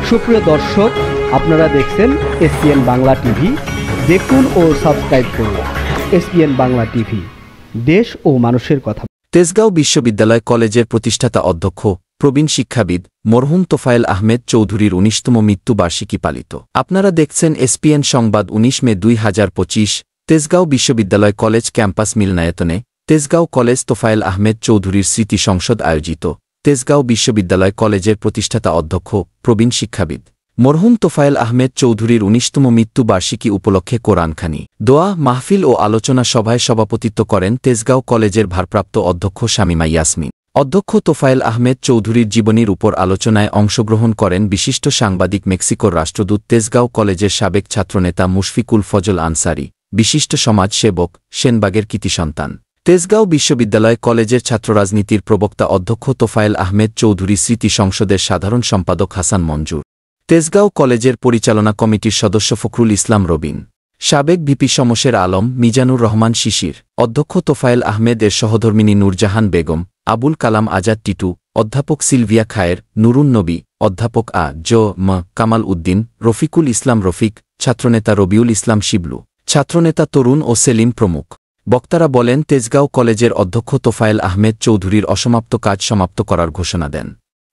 সুপ্রিয় দর্শক, আপনারা দেখছেন এসপিএন বাংলা টিভি। দেখুন ও সাবস্ক্রাইব করুন এসপিএন বাংলা টিভি, দেশ ও মানুষের কথা। তেজগাঁও বিশ্ববিদ্যালয় কলেজের প্রতিষ্ঠাতা অধ্যক্ষ প্রবীণ শিক্ষাবিদ মরহুম তোফায়েল আহমেদ চৌধুরীর ১৯তম মৃত্যুবার্ষিকী পালিত। আপনারা দেখছেন এসপিএন সংবাদ। ১৯ মে ২০২৫ তেজগাঁও বিশ্ববিদ্যালয় কলেজ ক্যাম্পাস মিলনায়তনে তেজগাঁও কলেজ তোফায়েল আহমেদ চৌধুরীর স্মৃতি সংসদ আয়োজিত। তেজগাঁও বিশ্ববিদ্যালয় কলেজের প্রতিষ্ঠাতা অধ্যক্ষ প্রবীণ শিক্ষাবিদ মরহুম তোফায়েল আহমেদ চৌধুরীর ১৯তম মৃত্যুবার্ষিকী উপলক্ষে কোরআনখানি, দোয়া মাহফিল ও আলোচনা সভায় সভাপতিত্ব করেন তেজগাঁও কলেজের ভারপ্রাপ্ত অধ্যক্ষ শামীমা ইয়াসমিন। অধ্যক্ষ তোফায়েল আহমেদ চৌধুরীর জীবনীর উপর আলোচনায় অংশগ্রহণ করেন বিশিষ্ট সাংবাদিক, মেক্সিকোর রাষ্ট্রদূত, তেজগাঁও কলেজের সাবেক ছাত্রনেতা মুশফিকুল ফজল আনসারি, বিশিষ্ট সমাজসেবক, সেনবাগের কৃতি সন্তান, তেজগাঁও বিশ্ববিদ্যালয় কলেজের ছাত্ররাজনীতির প্রবক্তা অধ্যক্ষ তোফায়েল আহমেদ চৌধুরী স্মৃতি সংসদের সাধারণ সম্পাদক হাসান মঞ্জুর, তেজগাঁও কলেজের পরিচালনা কমিটির সদস্য ফখরুল ইসলাম রবিন, সাবেক ভিপি শমশের আলম, মিজানুর রহমান শিশির, অধ্যক্ষ তোফায়েল আহমেদ এর সহধর্মিনী নূরজাহান বেগম, আবুল কালাম আজাদ টিটু, অধ্যাপক সিলভিয়া খায়ের, নুরুন নবী, অধ্যাপক ম কামাল উদ্দিন, রফিকুল ইসলাম রফিক, ছাত্রনেতা রবিউল ইসলাম শিবলু, ছাত্রনেতা তরুণ ও সেলিম প্রমুখ। বক্তারা বলেন, তেজগাঁও কলেজের অধ্যক্ষ তোফায়েল আহমেদ চৌধুরীর অসমাপ্ত কাজ সমাপ্ত করার ঘোষণা দেন।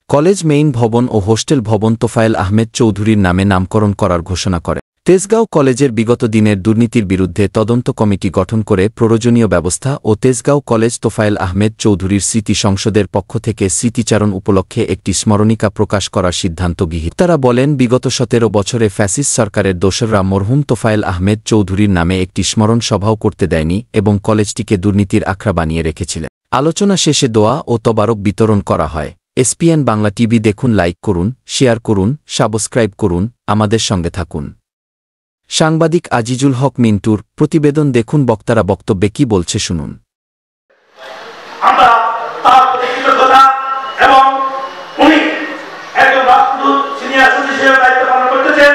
কলেজ মেইন ভবন ও হোস্টেল ভবন তোফায়েল আহমেদ চৌধুরীর নামে নামকরণ করার ঘোষণা করে। তেজগাঁও কলেজের বিগত দিনের দুর্নীতির বিরুদ্ধে তদন্ত কমিটি গঠন করে প্রয়োজনীয় ব্যবস্থা ও তেজগাঁও কলেজ তোফায়েল আহমেদ চৌধুরীর স্মৃতি সংসদের পক্ষ থেকে স্মৃতিচারণ উপলক্ষে একটি স্মরণিকা প্রকাশ করার সিদ্ধান্ত গৃহীত। তারা বলেন, বিগত ১৭ বছরে ফ্যাসিস্ট সরকারের দোসররা মরহুম তোফায়েল আহমেদ চৌধুরীর নামে একটি স্মরণ সভাও করতে দেয়নি এবং কলেজটিকে দুর্নীতির আখড়া বানিয়ে রেখেছিলেন। আলোচনা শেষে দোয়া ও তবারক বিতরণ করা হয়। এসপিএন বাংলা টিভি দেখুন, লাইক করুন, শেয়ার করুন, সাবস্ক্রাইব করুন, আমাদের সঙ্গে থাকুন। সাংবাদিক আজিজুল হক মিন্টুর প্রতিবেদন দেখুন। বক্তারা বক্তব্যে কি বলছে শুনুন। আমরা তার প্রতি কৃতজ্ঞতা এবং উনি একজন রাষ্ট্রদূত, সিনিয়র সচিব হিসেবে দায়িত্ব পালন করতেছেন,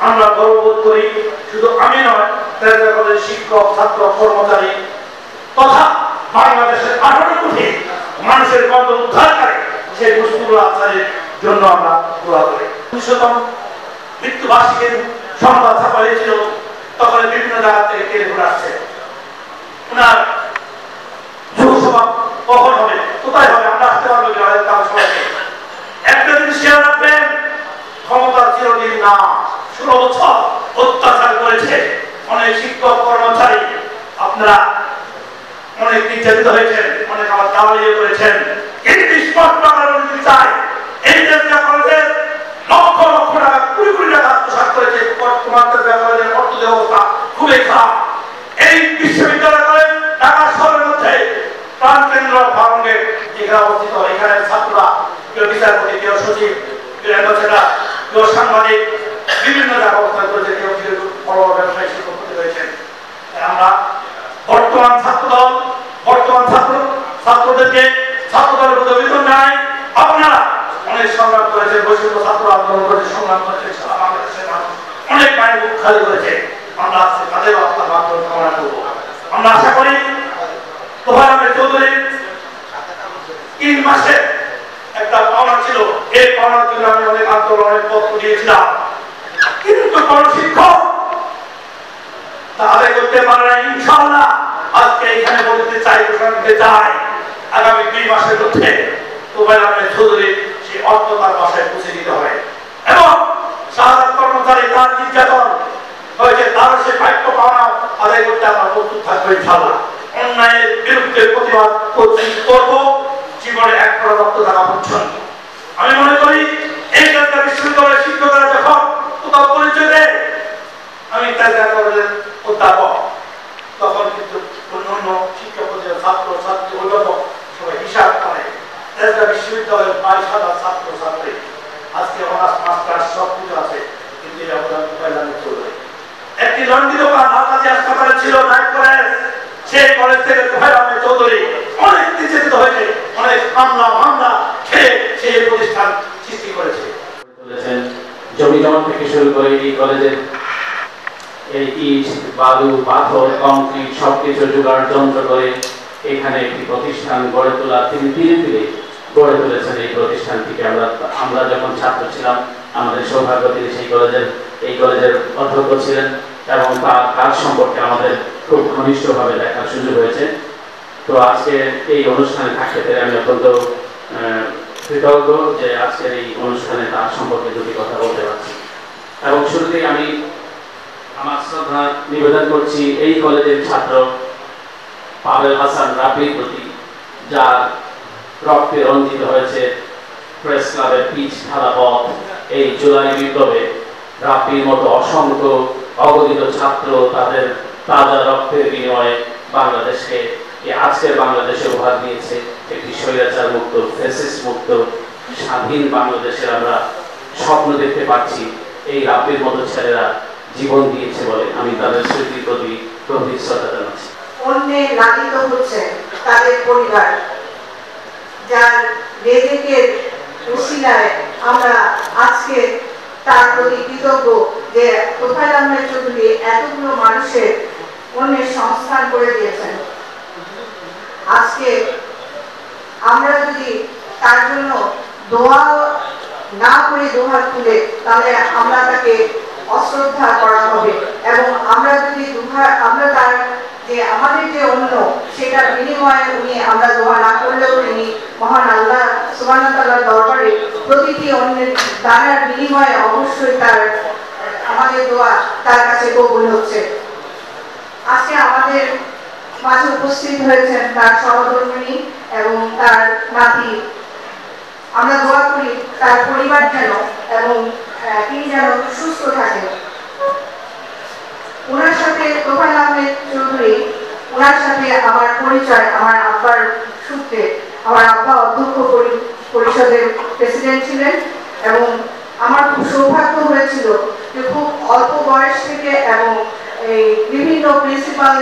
আমরা গর্ববোধ করি। শুধু আমি নয়, তেজগাঁও কলেজের শিক্ষক, ছাত্র, কর্মচারী তথা বাংলাদেশের 18 কোটি মানুষের কণ্ঠ উদ্ধার করে সেই মুশফিকুল আনসারীর জন্য আমরা দোয়া করি। ২০০তম মৃত্যুবার্ষিকীর সংবাদ ছাপা হয়েছিল, তখন বিভিন্ন জায়গা থেকে টেলিফোন আসছে, ওনার যুবসভা কখন হবে, কোথায় হবে, আমরা আসতে পারবো সবাইকে। একটা জিনিস খেয়াল রাখবেন, ক্ষমতা চিরদিন না। 16 বছর অত্যাচার করেছে অনেক শিক্ষক, কর্মচারী, আপনারা অনেক নির্যাতিত হয়েছেন, অনেক আবার দাঁড়িয়ে করেছেন। কিন্তু স্পষ্ট আমরা বলতে চাই, এই তেজগাঁও কলেজের লক্ষ লক্ষ টাকা, কোটি কোটি টাকা আত্মসাৎ করেছে। বর্তমান তেজগাঁও কলেজের অর্থনৈতিক অবস্থা খুবই খারাপ। এই বিশ্ববিদ্যালয় কলেজ ঢাকা শহরের মধ্যে প্রাণকেন্দ্র ভারঙ্গে যেখানে অবস্থিত, এখানে ছাত্ররা, কেউ বিচারপতি, কেউ সচিব, কেউ অ্যাডভোকেট, কেউ সাংবাদিক, বিভিন্ন জায়গায় অবস্থান করেছে, কেউ বড় বড় ব্যবসায়ী শিল্পপতি রয়েছেন। আমরা বর্তমান ছাত্রদল, বর্তমান ছাত্রদেরকে ছাত্রদলের প্রতি অভিযোগ জানাই, আপনারা অনেক সংগ্রাম করেছেন, বৈষম্য ছাত্র আন্দোলন করেছে, সংগ্রাম করেছে, সারা বাংলাদেশের মানুষ অনেক মায়ের বুক খালি করেছে। আমরা আজকে তাদেরও আপনার মাধ্যমে কামনা করবো। আমরা আশা করি তোফায়েল আহমেদ চৌধুরী 3 মাসে একটা পাওনা ছিল, এই পাওনার জন্য আমি অনেক আন্দোলনের পত্র দিয়েছিলাম, কিন্তু কোন শিক্ষক তা আদায় করতে পারে না। ইনশাআল্লাহ আজকে এখানে বলতে চাই, ঘোষণা দিতে চাই, আগামী 2 মাসের মধ্যে তোফায়েল আহমেদ চৌধুরী সেই অর্থ তার বাসায় পৌঁছে দিতে হবে এবং সাধারণ কর্মচারী তার নির্যাতন হয়েছে, তারও সে প্রাপ্য পাওনা আদায় করতে আমরা প্রস্তুত থাকবো। ইনশাআল্লাহ অন্যায়ের বিরুদ্ধে প্রতিবাদ করব জীবনে এক রক্ত থাকা পর্যন্ত। আমি মনে করি এই তেজগাঁও বিশ্ববিদ্যালয়ের শিক্ষকরা যখন কোথাও পরিচয় দেয়, আমি তেজগাঁও কলেজের অধ্যাপক, তখন কিন্তু অন্য শিক্ষা প্রতিষ্ঠান, ছাত্র ছাত্রী, অধ্যাপক সবাই হিসাব করে। তেজগাঁও বিশ্ববিদ্যালয়ের 22,000 ছাত্র ছাত্রী, আজকে অনার্স মাস্টার্স সব কিছু আছে, কিন্তু এই অবদান তোফায়েল আহমেদ চৌধুরী। একটি লন্ডি দোকান হালকাজি হাসপাতালে ছিল, নাইট কলেজ, সেই কলেজ থেকে তোফায়েল আহমেদ চৌধুরী অনেক নির্যাতিত হয়েছে, অনেক মামলা খেয়ে সেই প্রতিষ্ঠান সৃষ্টি করেছে। জমি জমা থেকে শুরু করে এই কলেজের এই ইট, বালু, পাথর, কংক্রিট সবকিছু জোগাড় যন্ত্র করে এখানে একটি প্রতিষ্ঠান গড়ে তোলা তিনি ধীরে ধীরে গড়ে তুলেছেন এই প্রতিষ্ঠানটিকে। আমরা যখন ছাত্র ছিলাম আমাদের সৌভাগ্য তিনি এই কলেজের অধ্যক্ষ ছিলেন এবং তার কাজ সম্পর্কে আমাদের খুব ঘনিষ্ঠভাবে দেখার সুযোগ হয়েছে। তো আজকে এই অনুষ্ঠানে থাকতে পেরে আমি অত্যন্ত কৃতজ্ঞ যে আজকের এই অনুষ্ঠানে তার সম্পর্কে দুটি কথা বলতে পারছি। এবং শুরুতেই আমি আমার শ্রদ্ধা নিবেদন করছি এই কলেজের ছাত্র পাভেল হাসান রাব্বির প্রতি, যার রক্তে রঞ্জিত হয়েছে প্রেস ক্লাবের পিচ ঢালা পথ। এই জুলাই বিপ্লবে রাব্বির মতো অসংখ্য অগণিত ছাত্র তাদের তাজা রক্তের বিনিময়ে বাংলাদেশকে আজকের বাংলাদেশে উপহার দিয়েছে একটি স্বৈরাচার মুক্ত, ফ্যাসিস্ট মুক্ত, স্বাধীন বাংলাদেশের আমরা স্বপ্ন দেখতে পাচ্ছি। এই রাব্বির মতো ছেলেরা জীবন দিয়েছে বলে আমি তাদের স্মৃতির প্রতি গভীর শ্রদ্ধা জানাচ্ছি। অন্যে লালিত হচ্ছে তাদের পরিবার, যার রেজেকের উসিলায় আমরা আজকে তার প্রতি কৃতজ্ঞ যে তোফায়েল আহমেদ চৌধুরী এতগুলো মানুষের অন্যের সংস্থান করে দিয়েছেন। আজকে আমরা যদি তার জন্য দোয়া না করে দোহার তুলে তাহলে আমরা তাকে অশ্রদ্ধা করা হবে, এবং আমরা যদি আমরা তার যে আমাদের যে অন্য সেটার বিনিময়ে আমরা দোয়া না করলেও তিনি মহান আল্লাহ সুবহানাহু ওয়া তাআলার দরবারে প্রতিটি অন্যের দানের বিনিময়ে অবশ্যই আমাদের দোয়া তার কাছে কবুল হচ্ছে। আজকে আমাদের মাঝে উপস্থিত হয়েছেন তার সহধর্মিণী এবং তার নাতি। আমরা দোয়া করি তার পরিবার যেন এবং তিনি যেন সুস্থ থাকেন। ওনার সাথে তোফায়েল আহমেদ চৌধুরী, ওনার সাথে আমার পরিচয় আমার আব্বার সূত্রে। আমার আব্বা অধ্যক্ষ পরিষদের প্রেসিডেন্ট ছিলেন এবং আমার খুব সৌভাগ্য হয়েছিল যে খুব অল্প বয়স থেকে এবং এই বিভিন্ন প্রিন্সিপাল